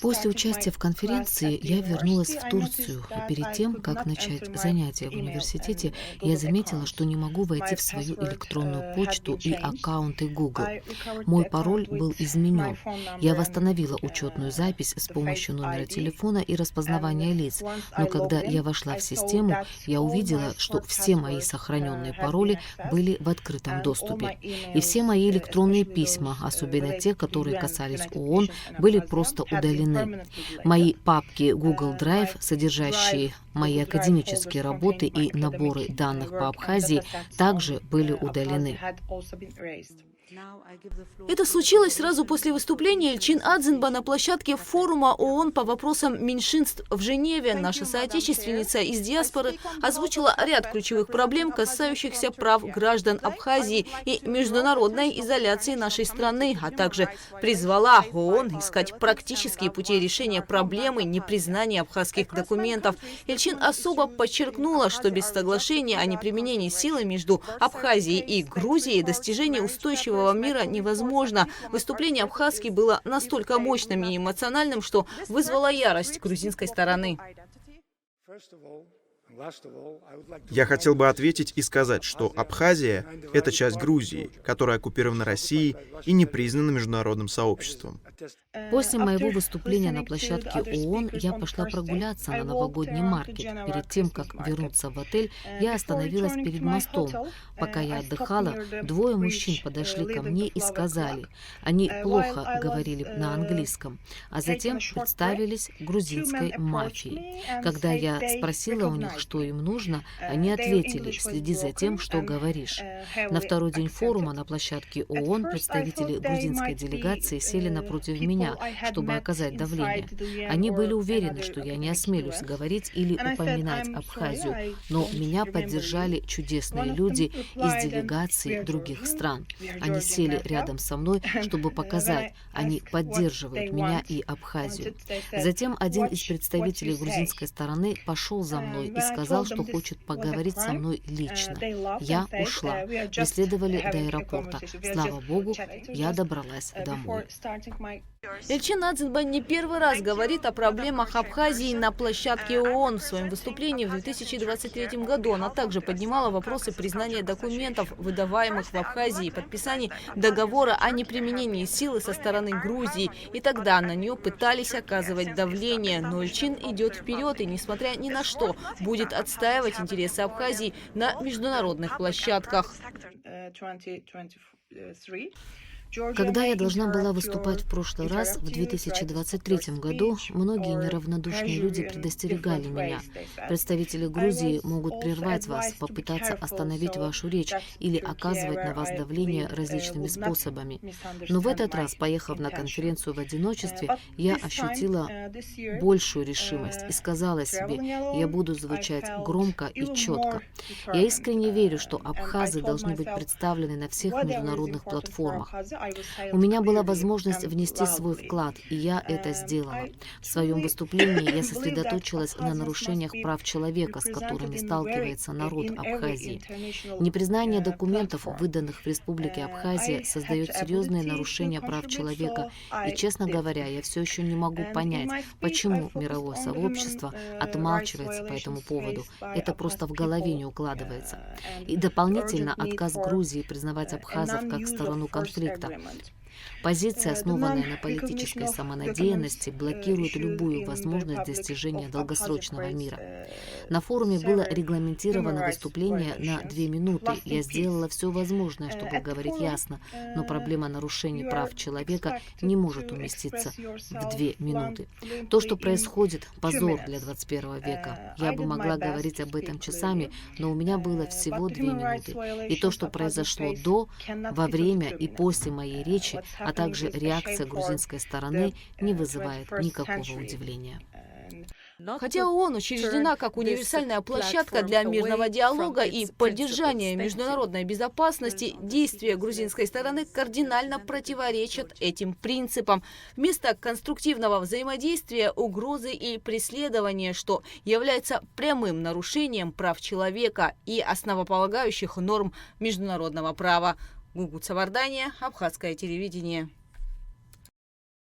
После участия в конференции я вернулась в Турцию, и перед тем, как начать занятия в университете, я заметила, что не могу войти в свою электронную почту и аккаунты Google. Мой пароль был изменен. Я восстановила учетную запись с помощью номера телефона и распознавания лиц, но когда я вошла в систему, я увидела, что все мои сохраненные пароли были в открытом доступе. И все мои электронные письма, особенно те, которые касались ООН, были просто удалены. Мои папки Google Drive, содержащие мои академические работы и наборы данных по Абхазии, также были удалены. Это случилось сразу после выступления Эльчин Адзинба на площадке форума ООН по вопросам меньшинств в Женеве. Наша соотечественница из диаспоры озвучила ряд ключевых проблем, касающихся прав граждан Абхазии и международной изоляции нашей страны, а также призвала ООН искать практические пути решения проблемы непризнания абхазских документов. Эльчин особо подчеркнула, что без соглашения о неприменении силы между Абхазией и Грузией достижение устойчивого мира невозможно. Выступление абхазски было настолько мощным и эмоциональным, что вызвало ярость грузинской стороны. Я хотел бы ответить и сказать, что Абхазия — это часть Грузии, которая оккупирована Россией и не признана международным сообществом. После моего выступления на площадке ООН я пошла прогуляться на новогодний маркет. Перед тем, как вернуться в отель, я остановилась перед мостом. Пока я отдыхала, двое мужчин подошли ко мне и сказали, они плохо говорили на английском, а затем представились грузинской мафией. Когда я спросила у них, что им нужно, они ответили: следи за тем, что говоришь. На второй день форума на площадке ООН представители грузинской делегации сели напротив меня, чтобы оказать давление. Они были уверены, что я не осмелюсь говорить или упоминать Абхазию, но меня поддержали чудесные люди из делегаций других стран. Они сели рядом со мной, чтобы показать, они поддерживают меня и Абхазию. Затем один из представителей грузинской стороны пошел за мной и сказал, что хочет поговорить со мной лично. Я ушла. Преследовали до аэропорта. Слава Богу, я добралась домой. Эльчин Адзинба не первый раз говорит о проблемах Абхазии на площадке ООН. В своем выступлении в 2023 году она также поднимала вопросы признания документов, выдаваемых в Абхазии, и подписания договора о неприменении силы со стороны Грузии. И тогда на нее пытались оказывать давление. Но Эльчин идет вперед и, несмотря ни на что, будет отстаивать интересы Абхазии на международных площадках. Когда я должна была выступать в прошлый раз, в 2023 году, многие неравнодушные люди предостерегали меня. Представители Грузии могут прервать вас, попытаться остановить вашу речь или оказывать на вас давление различными способами. Но в этот раз, поехав на конференцию в одиночестве, я ощутила большую решимость и сказала себе: я буду звучать громко и четко. Я искренне верю, что абхазы должны быть представлены на всех международных платформах. У меня была возможность внести свой вклад, и я это сделала. В своем выступлении я сосредоточилась на нарушениях прав человека, с которыми сталкивается народ Абхазии. Непризнание документов, выданных в Республике Абхазия, создает серьезные нарушения прав человека. И, честно говоря, я все еще не могу понять, почему мировое сообщество отмалчивается по этому поводу. Это просто в голове не укладывается. И дополнительно отказ Грузии признавать абхазов как сторону конфликта. Позиция, основанная на политической самонадеянности, блокирует любую возможность достижения долгосрочного мира. На форуме было регламентировано выступление на 2 минуты. Я сделала все возможное, чтобы говорить ясно, но проблема нарушений прав человека не может уместиться в 2 минуты. То, что происходит, позор для 21 века. Я бы могла говорить об этом часами, но у меня было всего 2 минуты. И то, что произошло до, во время и после моей речи, а также реакция грузинской стороны, не вызывает никакого удивления. Хотя ООН учреждена как универсальная площадка для мирного диалога и поддержания международной безопасности, действия грузинской стороны кардинально противоречат этим принципам. Вместо конструктивного взаимодействия — угрозы и преследования, что является прямым нарушением прав человека и основополагающих норм международного права. Гугут Савардания, Абхазское телевидение.